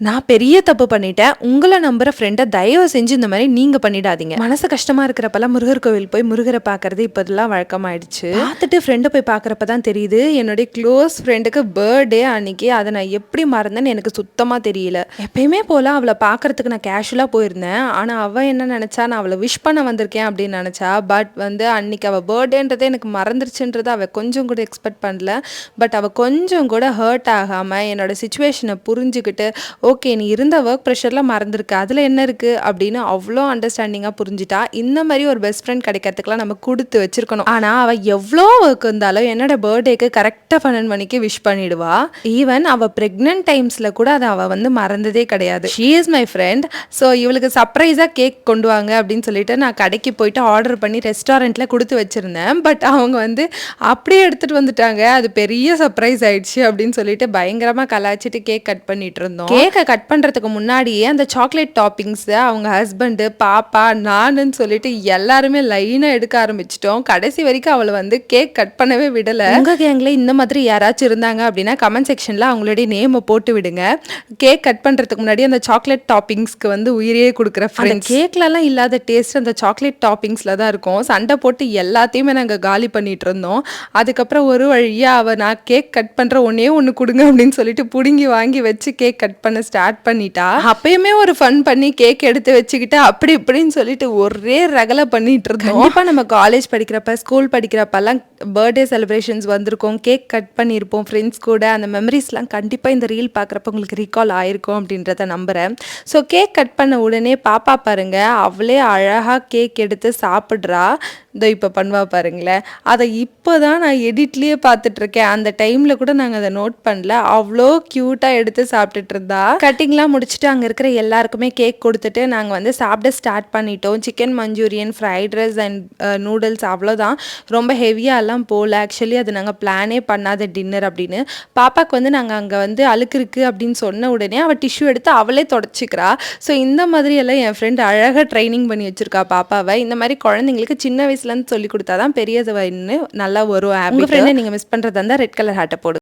நான் பெரிய தப்பு பண்ணிட்டேன். உங்கள நம்புற ஃப்ரெண்ட தயவு செஞ்சு இந்த மாரி நீங்க பண்ணிடாதீங்க. மனசு கஷ்டமா இருக்கிறப்பலாம் முருகர் கோவில் போய் முருகர பார்க்கறது இப்போதெல்லாம் வழக்கமாயிடுச்சு. பார்த்துட்டு ஃப்ரெண்ட போய் பார்க்குறப்ப தான் தெரியுது, என்னுடைய க்ளோஸ் ஃப்ரெண்டுக்கு பர்த்டே அன்னைக்கு. அத நான் எப்படி மறந்தேன்னு எனக்கு சுத்தமா தெரியல. எப்பயுமே போல அவள பார்க்கறதுக்கு நான் கேஷுவலா போயிருந்தேன். ஆனா அவ என்ன நெனச்சா, நான் அவள விஷ் பண்ண வந்திருக்கேன் அப்படின்னு நெனச்சா. பட் அன்னைக்கு அவ பர்த்டேன்றதே எனக்கு மறந்துருச்சுன்றத அவ கொஞ்சம் கூட எக்ஸ்பெக்ட் பண்ணல. பட் அவ கொஞ்சம் கூட ஹர்ட் ஆகாம என்னோட சிச்சுவேஷன புரிஞ்சுகிட்டு, ஓகே நீ இருந்த ஒர்க் ப்ரெஷரில் மறந்துருக்க, அதில் என்ன இருக்குது அப்படின்னு அவ்வளோ அண்டர்ஸ்டாண்டிங்காக புரிஞ்சுட்டா. இந்த மாதிரி ஒரு பெஸ்ட் ஃப்ரெண்ட் கிடைக்கிறதுக்குலாம் நம்ம கொடுத்து வச்சிருக்கணும். ஆனால் அவள் எவ்வளோ ஒர்க் இருந்தாலும் என்னோட பர்த்டேக்கு கரெக்டாக 12 மணிக்கு விஷ் பண்ணிடுவா. ஈவன் அவள் ப்ரெக்னென்ட் டைம்ஸில் கூட அதை அவள் மறந்ததே கிடையாது. She is my friend. So இவளுக்கு சர்ப்ரைஸாக கேக் கொண்டு வாங்க அப்படின்னு சொல்லிட்டு நான் கடைக்கு போயிட்டு ஆர்டர் பண்ணி ரெஸ்டாரண்ட்டில் கொடுத்து வச்சுருந்தேன். பட் அவங்க அப்படியே எடுத்துகிட்டு வந்துட்டாங்க. அது பெரிய சர்ப்ரைஸ் ஆயிடுச்சு அப்படின்னு சொல்லிட்டு பயங்கரமாக கலாய்ச்சிட்டு கேக் கட் பண்ணிட்டு இருந்தோம். கேக்கை கட் பண்ணுறதுக்கு முன்னாடியே அந்த சாக்லேட் டாப்பிங்ஸை அவங்க ஹஸ்பண்டு, பாப்பா, நானுன்னு சொல்லிட்டு எல்லாருமே லைனாக எடுக்க ஆரம்பிச்சிட்டோம். கடைசி வரைக்கும் அவளை கேக் கட் பண்ணவே விடலை. உங்கள் கேங்கில் இந்த மாதிரி யாராச்சும் இருந்தாங்க அப்படின்னா கமெண்ட் செக்ஷனில் அவங்களுடைய நேமை போட்டு விடுங்க. கேக் கட் பண்ணுறதுக்கு முன்னாடி அந்த சாக்லேட் டாப்பிங்ஸ்க்கு உயிரியே கொடுக்குற ஃப்ரெண்ட்ஸ். கேக்லலாம் இல்லாத டேஸ்ட் அந்த சாக்லேட் டாப்பிங்ஸில் தான் இருக்கும். சண்டை போட்டு எல்லாத்தையுமே நாங்கள் காலி பண்ணிட்டு இருந்தோம். அதுக்கப்புறம் ஒரு வழியாக நான் கேக் கட் பண்ணுற ஒன்று கொடுங்க அப்படின்னு சொல்லிட்டு பிடுங்கி வாங்கி வச்சு கேக் கட் பண்ண ஸ்டார்ட் பண்ணிட்டா. அப்பயுமே ஒரு ஃபன் பண்ணி கேக் எடுத்து வச்சுக்கிட்டு அப்படி இப்படின்னு சொல்லிட்டு ஒரே ரகலை பண்ணிட்டு இருந்தோம். கண்டிப்பா நம்ம காலேஜ் படிக்கிறப்ப, ஸ்கூல் படிக்கிறப்பெல்லாம் பர்த்டே செலிப்ரேஷன்ஸ் வந்திருக்கோம், கேக் கட் பண்ணியிருப்போம் ஃப்ரெண்ட்ஸ் கூட. அந்த மெமரிஸ்லாம் கண்டிப்பாக இந்த ரீல் பார்க்குறப்ப உங்களுக்கு ரீகால் ஆயிருக்கும் அப்படின்றத நம்புகிறேன். ஸோ கேக் கட் பண்ண உடனே பாப்பா பாருங்க, அவளே அழகாக கேக் எடுத்து சாப்பிட்றா. இதோ இப்போ பண்ணுவா பாருங்களேன். அதை இப்போ தான் நான் எடிட்லேயே பார்த்துட்ருக்கேன். அந்த டைமில் கூட நாங்கள் அதை நோட் பண்ணல. அவ்வளோ க்யூட்டாக எடுத்து சாப்பிட்டுட்டு இருந்தா. கட்டிங்லாம் முடிச்சுட்டு அங்கே இருக்கிற எல்லாருக்குமே கேக் கொடுத்துட்டு நாங்கள் சாப்பிட ஸ்டார்ட் பண்ணிட்டோம். Chicken Manchurian, fried rice and noodles, அவ்வளோதான். ரொம்ப ஹெவியாலாம் போகல. ஆக்சுவலி அது நாங்கள் பிளானே பண்ணாத டின்னர் அப்படின்னு. பாப்பாவுக்கு நாங்கள் அங்கே அழுக்கு இருக்குது அப்படின்னு சொன்ன உடனே அவள் டிஷ்யூ எடுத்து அவளே தொடச்சிக்கிறா. ஸோ இந்த மாதிரியெல்லாம் என் ஃப்ரெண்ட் அழகாக ட்ரைனிங் பண்ணி வச்சுருக்கா பாப்பாவை. இந்த மாதிரி குழந்தைங்களுக்கு சின்ன வயசுலேருந்து சொல்லி கொடுத்தா தான் பெரியது நல்லா வரும். உங்கள் ஃப்ரெண்டை நீங்கள் மிஸ் பண்ணுறதா இருந்தால் ரெட் கலர் ஹேட்டை போடு.